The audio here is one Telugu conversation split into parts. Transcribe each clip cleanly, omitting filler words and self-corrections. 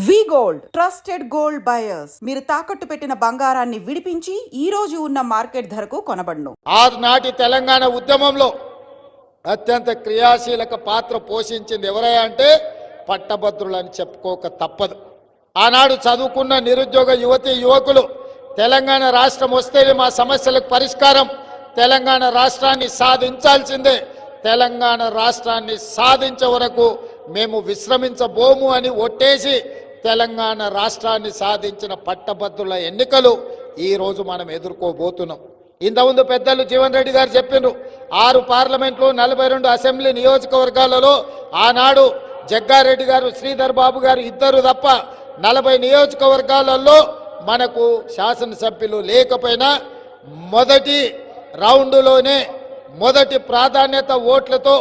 వి గోల్డ్ ట్రస్టెడ్ గోల్డ్ బయర్స్ మీరు తాకట్టు పెట్టిన బంగారాన్ని విడిపించి ఈ రోజు ఉన్న మార్కెట్ ధరకు కొనబడును. ఆనాటి తెలంగాణ ఉద్యమంలో అత్యంత క్రియాశీలక పాత్ర పోషించింది ఎవరయ్యా అంటే పట్టభద్రులని చెప్పుకోక తప్పదు. ఆనాడు చదువుకున్న నిరుద్యోగ యువతి యువకులు తెలంగాణ రాష్ట్రం వస్తేనే మా సమస్యలకు పరిష్కారం, తెలంగాణ రాష్ట్రాన్ని సాధించాల్సిందే, తెలంగాణ రాష్ట్రాన్ని సాధించే వరకు మేము విశ్రమించబోము అని ఒట్టేసి తెలంగాణ రాష్ట్రాన్ని సాధించిన పట్టభద్రుల ఎన్నికలు ఈ రోజు మనం ఎదుర్కోబోతున్నాం. ఇంతకుముందు పెద్దలు జీవన్ రెడ్డి గారు చెప్పిండ్రు, 6 పార్లమెంట్లు 42 అసెంబ్లీ నియోజకవర్గాలలో ఆనాడు జగ్గారెడ్డి గారు శ్రీధర్ బాబు గారు ఇద్దరు తప్ప 40 నియోజకవర్గాలలో మనకు శాసనసభ్యులు లేకపోయినా మొదటి రౌండ్లోనే మొదటి ప్రాధాన్యత ఓట్లతో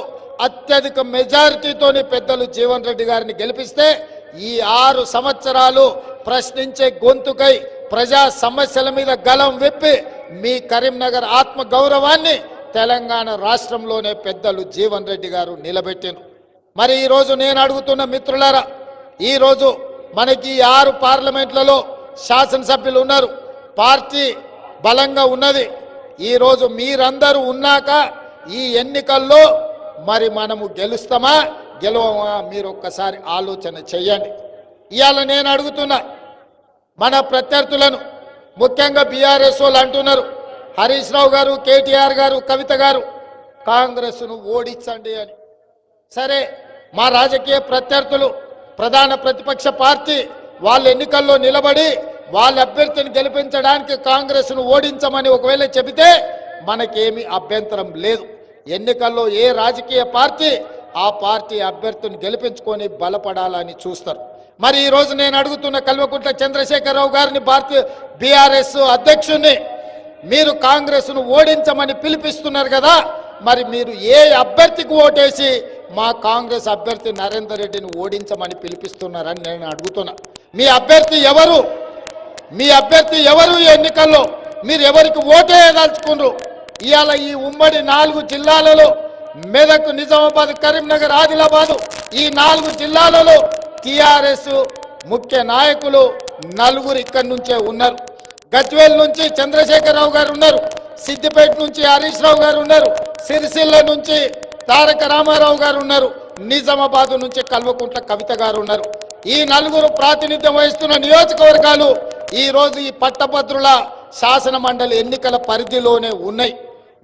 అత్యధిక మెజారిటీతోని పెద్దలు జీవన్ రెడ్డి గారిని గెలిపిస్తే ఈ 6 సంవత్సరాలు ప్రశ్నించే గొంతుకై ప్రజా సమస్యల మీద గలం విప్పి మీ కరీంనగర్ ఆత్మ గౌరవాన్ని తెలంగాణ రాష్ట్రంలోనే పెద్దలు జీవన్ రెడ్డి గారు నిలబెట్టిను. మరి ఈరోజు నేను అడుగుతున్న మిత్రులారా, ఈరోజు మనకి 6 పార్లమెంట్లలో శాసనసభ్యులు ఉన్నారు, పార్టీ బలంగా ఉన్నది. ఈరోజు మీరందరూ ఉన్నాక ఈ ఎన్నికల్లో మరి మనము గెలుస్తామా గెలవమా మీరు ఒక్కసారి ఆలోచన చెయ్యండి. ఇవాళ నేను అడుగుతున్నా మన ప్రత్యర్థులను, ముఖ్యంగా బీఆర్ఎస్ వాళ్ళు అంటున్నారు, హరీష్ రావు గారు, కేటీఆర్ గారు, కవిత గారు కాంగ్రెస్ను ఓడించండి అని. సరే, మా రాజకీయ ప్రత్యర్థులు ప్రధాన ప్రతిపక్ష పార్టీ వాళ్ళ ఎన్నికల్లో నిలబడి వాళ్ళ అభ్యర్థిని గెలిపించడానికి కాంగ్రెస్ను ఓడించమని ఒకవేళ చెబితే మనకేమీ అభ్యంతరం లేదు. ఎన్నికల్లో ఏ రాజకీయ పార్టీ ఆ పార్టీ అభ్యర్థిని గెలిపించుకొని బలపడాలని చూస్తారు. మరి ఈరోజు నేను అడుగుతున్న కల్వకుంట్ల చంద్రశేఖరరావు గారిని, భారతీయ బీఆర్ఎస్ అధ్యక్షుడిని, మీరు కాంగ్రెస్ను ఓడించమని పిలిపిస్తున్నారు కదా, మరి మీరు ఏ అభ్యర్థికి ఓటేసి మా కాంగ్రెస్ అభ్యర్థి నరేందర్ రెడ్డిని ఓడించమని పిలిపిస్తున్నారని నేను అడుగుతున్నా. మీ అభ్యర్థి ఎవరు? మీ అభ్యర్థి ఎవరు? ఈ ఎన్నికల్లో మీరు ఎవరికి ఓటేయదలుచుకున్నారు? ఇవాళ ఈ ఉమ్మడి 4 జిల్లాలలో మెదక్, నిజామాబాద్, కరీంనగర్, ఆదిలాబాద్ ఈ 4 జిల్లాలలో టిఆర్ఎస్ ముఖ్య నాయకులు 4 ఇక్కడి నుంచే ఉన్నారు. గజ్వేల్ నుంచి చంద్రశేఖరరావు గారు ఉన్నారు, సిద్దిపేట నుంచి హరీష్ రావు గారు ఉన్నారు, సిరిసిల్ల నుంచి తారక రామారావు గారు ఉన్నారు, నిజామాబాద్ నుంచి కల్వకుంట్ల కవిత గారు ఉన్నారు. ఈ 4 ప్రాతినిధ్యం వహిస్తున్న నియోజకవర్గాలు ఈరోజు ఈ పట్టభద్రుల శాసన మండలి ఎన్నికల పరిధిలోనే ఉన్నాయి.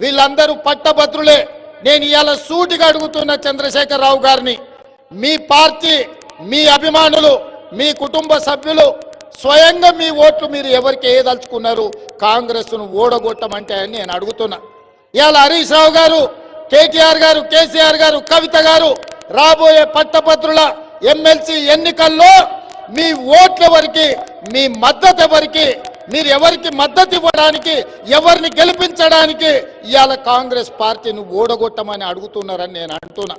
వీళ్ళందరూ పట్టభద్రులే. నేను ఇవాళ సూటిగా అడుగుతున్న చంద్రశేఖరరావు గారిని, మీ పార్టీ, మీ అభిమానులు, మీ కుటుంబ సభ్యులు స్వయంగా మీ ఓట్లు మీరు ఎవరికి వేయదలుచుకున్నారు కాంగ్రెస్ను ఓడగొట్టమంటే అని నేను అడుగుతున్నా. ఇవాళ హరీష్ రావు గారు, కేటీఆర్ గారు, కేసీఆర్ గారు, కవిత గారు రాబోయే పట్టభద్రుల ఎమ్మెల్సీ ఎన్నికల్లో మీ ఓట్ల వరకు, మీ మద్దతు ఎవరికి, మీరు ఎవరికి మద్దతు ఇవ్వడానికి, ఎవరిని గెలిపించడానికి ఇవాళ కాంగ్రెస్ పార్టీని ఓడగొట్టమని అడుగుతున్నారని నేను అంటున్నా.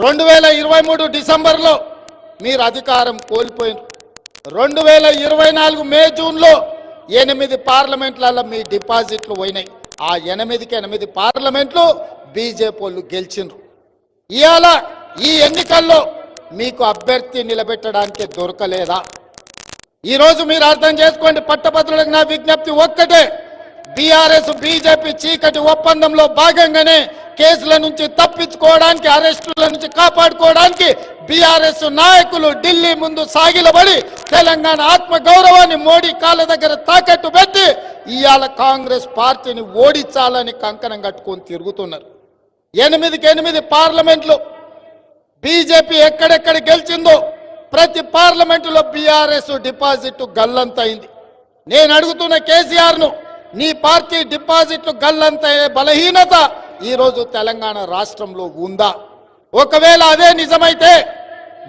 2023 డిసెంబర్లో మీరు అధికారం కోల్పోయినారు. 2024 మే జూన్లో 8 పార్లమెంట్లలో మీ డిపాజిట్లు పోయినాయి. ఆ 8 పార్లమెంట్లు బీజేపీ వాళ్ళు గెలిచిండ్రు. ఇవాళ ఈ ఎన్నికల్లో మీకు అభ్యర్థి నిలబెట్టడానికి దొరకలేదా? ఈరోజు మీరు అర్థం చేసుకోండి. పట్టభద్రులకు నా విజ్ఞప్తి ఒక్కటే, బీఆర్ఎస్ బీజేపీ చీకటి ఒప్పందంలో భాగంగానే కేసుల నుంచి తప్పించుకోవడానికి, అరెస్టుల నుంచి కాపాడుకోవడానికి బీఆర్ఎస్ నాయకులు ఢిల్లీ ముందు సాగిలబడి తెలంగాణ ఆత్మ గౌరవాన్ని మోడీ కాళ్ళ దగ్గర తాకట్టు పెట్టి ఇవాళ కాంగ్రెస్ పార్టీని ఓడించాలని కంకణం కట్టుకొని తిరుగుతున్నారు. 8 పార్లమెంట్లు బీజేపీ ఎక్కడెక్కడ గెలిచిందో ప్రతి పార్లమెంటులో బీఆర్ఎస్ డిపాజిట్ గల్లంతైంది. నేను అడుగుతున్న కేసీఆర్ను, నీ పార్టీ డిపాజిట్లు గల్లంతయ్యే బలహీనత ఈరోజు తెలంగాణ రాష్ట్రంలో ఉందా? ఒకవేళ అదే నిజమైతే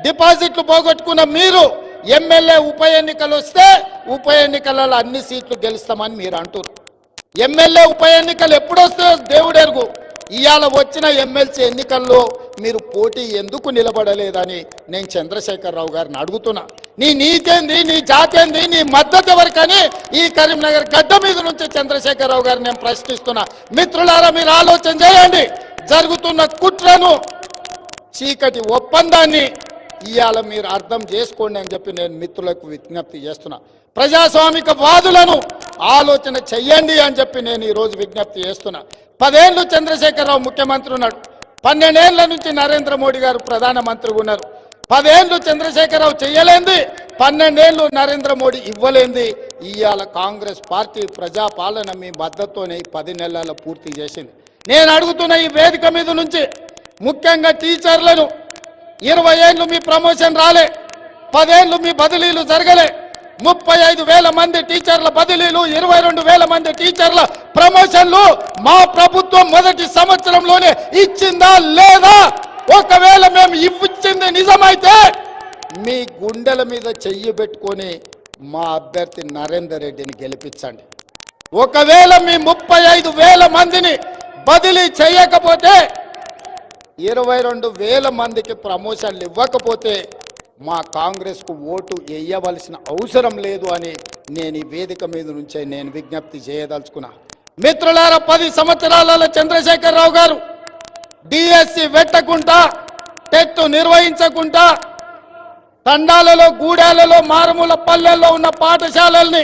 డిపాజిట్లు పోగొట్టుకున్న మీరు ఎమ్మెల్యే ఉప ఎన్నికలు వస్తే ఉప ఎన్నికలలో అన్ని సీట్లు గెలుస్తామని మీరు అంటారు. ఎమ్మెల్యే ఉప ఎన్నికలు ఎప్పుడు వస్తాయో దేవుడెరుగు. ఇవాళ వచ్చిన ఎమ్మెల్సీ ఎన్నికల్లో మీరు పోటీ ఎందుకు నిలబడలేదని నేను చంద్రశేఖరరావు గారిని అడుగుతున్నా. నీ నీతేంది, నీ జాతేంది, నీ మద్దతు ఎవరికని ఈ కరీంనగర్ గడ్డ మీద నుంచి చంద్రశేఖరరావు గారిని నేను ప్రశ్నిస్తున్నా. మిత్రులారా, మీరు ఆలోచన చేయండి. జరుగుతున్న కుట్రను, చీకటి ఒప్పందాన్ని ఇవాళ మీరు అర్థం చేసుకోండి అని చెప్పి నేను మిత్రులకు విజ్ఞప్తి చేస్తున్నా. ప్రజాస్వామిక వాదులను ఆలోచన చెయ్యండి అని చెప్పి నేను ఈరోజు విజ్ఞప్తి చేస్తున్నా. 10 ఏళ్ళు చంద్రశేఖరరావు ముఖ్యమంత్రి ఉన్నాడు, 12 ఏళ్ల నుంచి నరేంద్ర మోడీ గారు ప్రధానమంత్రిగా ఉన్నారు. 10 ఏళ్ళు చంద్రశేఖరరావు చెయ్యలేంది, 12 ఏళ్ళు నరేంద్ర మోడీ ఇవ్వలేంది. ఇవాళ కాంగ్రెస్ పార్టీ ప్రజాపాలన మీ మద్దతుతోనే 10 నెలల్లో పూర్తి చేసింది. నేను అడుగుతున్న ఈ వేదిక మీద నుంచి ముఖ్యంగా టీచర్లను, 20 ఏళ్ళు మీ ప్రమోషన్ రాలే, 10 ఏళ్ళు మీ బదిలీలు జరగలే, 35,000 మంది టీచర్ల బదిలీలు, 22,000 మంది టీచర్ల ప్రమోషన్లు మా ప్రభుత్వం మొదటి సంవత్సరంలోనే ఇచ్చిందా లేదా? ఒకవేళ మేము ఇచ్చింది నిజమైతే మీ గుండెల మీద చెయ్యి పెట్టుకొని మా అభ్యర్థి నరేందర్ రెడ్డిని గెలిపించండి. ఒకవేళ మీ 35,000 మందిని బదిలీ చేయకపోతే, 22,000 మందికి ప్రమోషన్లు ఇవ్వకపోతే మా కాంగ్రెస్కు ఓటు వేయవలసిన అవసరం లేదు అని నేను ఈ వేదిక మీద నుంచే నేను విజ్ఞప్తి చేయదలుచుకున్నా. మిత్రులారా, 10 సంవత్సరాలలో చంద్రశేఖరరావు గారు డిఎస్సి పెట్టకుండా, టెట్ నిర్వహించకుండా, తండాలలో, గూడాలలో, మారుమూల పల్లెల్లో ఉన్న పాఠశాలల్ని,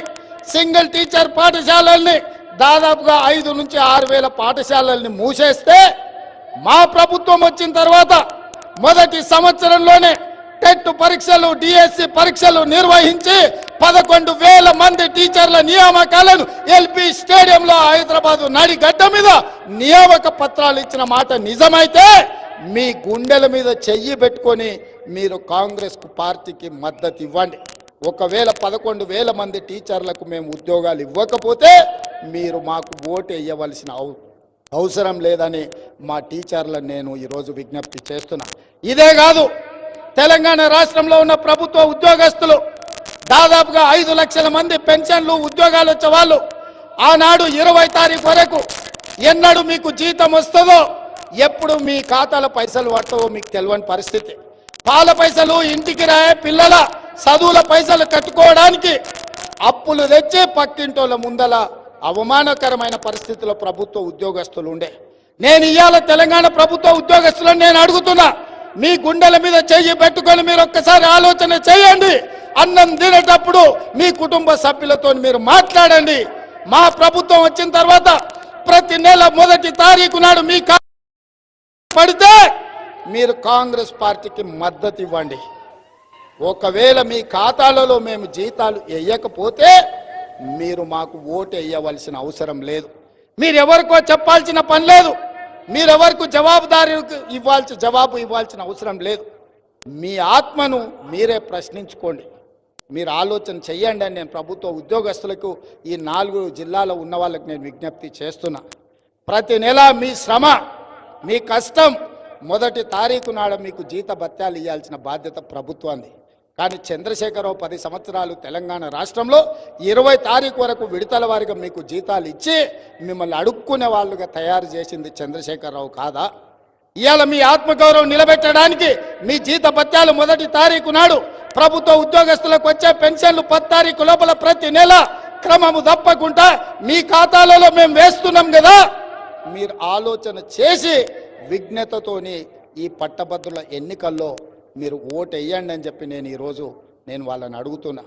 సింగిల్ టీచర్ పాఠశాలల్ని దాదాపుగా 5 నుంచి 6,000 పాఠశాలల్ని మూసేస్తే, మా ప్రభుత్వం వచ్చిన తర్వాత మొదటి సంవత్సరంలోనే టెట్ పరీక్షలు, డిఎస్సి పరీక్షలు నిర్వహించి 11,000 మంది టీచర్ల నియామకాలను ఎల్పి స్టేడియంలో హైదరాబాద్ నడిగడ్డ మీద నియామక పత్రాలు ఇచ్చిన మాట నిజమైతే మీ గుండెల మీద చెయ్యి పెట్టుకొని మీరు కాంగ్రెస్ పార్టీకి మద్దతు ఇవ్వండి. ఒకవేళ 11,000 మంది టీచర్లకు మేము ఉద్యోగాలు ఇవ్వకపోతే మీరు మాకు ఓటు వేయవలసిన అవసరం లేదని మా టీచర్లను నేను ఈరోజు విజ్ఞప్తి చేస్తున్నా. ఇదే కాదు, తెలంగాణ రాష్ట్రంలో ఉన్న ప్రభుత్వ ఉద్యోగస్తులు దాదాపుగా 5 లక్షల మంది పెన్షన్లు, ఉద్యోగాలు వచ్చే వాళ్ళు ఆనాడు 20 తారీఖు వరకు ఎన్నడూ మీకు జీతం వస్తుందో, ఎప్పుడు మీ ఖాతాల పైసలు పట్టవో మీకు తెలియని పరిస్థితి. పాల పైసలు, ఇంటికి రాయే పిల్లల చదువుల పైసలు కట్టుకోవడానికి అప్పులు తెచ్చి పక్కింటోళ్ళ ముందల అవమానకరమైన పరిస్థితిలో ప్రభుత్వ ఉద్యోగస్తులు ఉండే. నేను ఇవాళ తెలంగాణ ప్రభుత్వ ఉద్యోగస్తులను నేను అడుగుతున్నా, మీ గుండెల మీద చెయ్యి పెట్టుకొని మీరు ఒక్కసారి ఆలోచన చేయండి. అన్నం తినేటప్పుడు మీ కుటుంబ సభ్యులతో మీరు మాట్లాడండి. మా ప్రభుత్వం వచ్చిన తర్వాత ప్రతి నెల 1వ తారీఖు నాడు మీ పడితే మీరు కాంగ్రెస్ పార్టీకి మద్దతు ఇవ్వండి. ఒకవేళ మీ ఖాతాలలో మేము జీతాలు వేయకపోతే మీరు మాకు ఓటు వేయవలసిన అవసరం లేదు. మీరెవరికో చెప్పాల్సిన పని లేదు, మీరెవరికి జవాబు ఇవ్వాల్సిన అవసరం లేదు. మీ ఆత్మను మీరే ప్రశ్నించుకోండి, మీరు ఆలోచన చెయ్యండి అని నేను ప్రభుత్వ ఉద్యోగస్తులకు, ఈ 4 జిల్లాలో ఉన్న వాళ్ళకి నేను విజ్ఞప్తి చేస్తున్నా. ప్రతి నెల మీ శ్రమ, మీ కష్టం 1వ తారీఖు నాడు మీకు జీత భత్యాలు ఇవ్వాల్సిన బాధ్యత ప్రభుత్వాన్ని. కానీ చంద్రశేఖరరావు 10 సంవత్సరాలు తెలంగాణ రాష్ట్రంలో 20 తారీఖు వరకు విడతల వారిగా మీకు జీతాలు ఇచ్చి మిమ్మల్ని అడుక్కునే వాళ్ళుగా తయారు చేసింది చంద్రశేఖరరావు కాదా? ఇవాళ మీ ఆత్మగౌరవం నిలబెట్టడానికి మీ జీత భత్యాలు 1వ తారీఖు నాడు, ప్రభుత్వ ఉద్యోగస్తులకు వచ్చే పెన్షన్లు 10 తారీఖు లోపల ప్రతి నెల క్రమము తప్పకుండా మీ ఖాతాలలో మేము వేస్తున్నాం కదా. మీరు ఆలోచన చేసి విజ్ఞతతోని ఈ పట్టభద్రుల ఎన్నికల్లో మీరు ఓటు వేయండి అని చెప్పి నేను ఈరోజు వాళ్ళని అడుగుతున్నా.